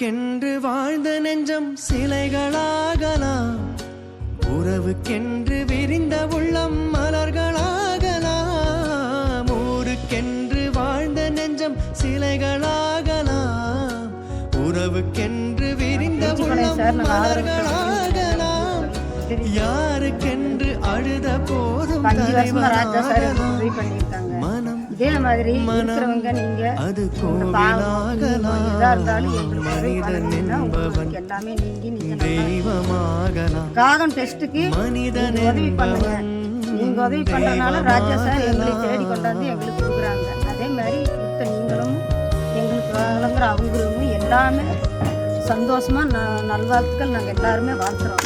ஊருக்கென்று வாழ்ந்த நெஞ்சம் சிலைகளாகலாம், உறவுக்கென்று விரிந்த உள்ளம் மலர்களாகலாம். ஊருக்கென்று வாழ்ந்த நெஞ்சம் சிலைகளாகலாம், உறவுக்கென்று விரிந்த உள்ளம் மலர்களாகலாம். யாருக்கென்று அழுத போதும் மனம் இதே மாதிரி இருக்கிறவங்க நீங்க அது கோவிலாகலாம், மனிதன் என்பவன் எல்லாமே நீங்க தெய்வமாகலாம். காகம் டெஸ்ட்டுக்கு மனிதன் உதவி பண்ணுங்க. என்பவன் நீங்க உதவி பண்றதுனால ராஜா சார் எங்களை தேடி கொண்டாந்து எங்களுக்கு கொடுக்குறாங்க. அதே மாதிரி இப்போ நீங்களும் எங்களுக்கு வழங்குற அவங்களும் எல்லாமே சந்தோஷமா நல்வாழ்த்துக்கள் நாங்கள் எல்லாருமே வாழ்த்துறோம்.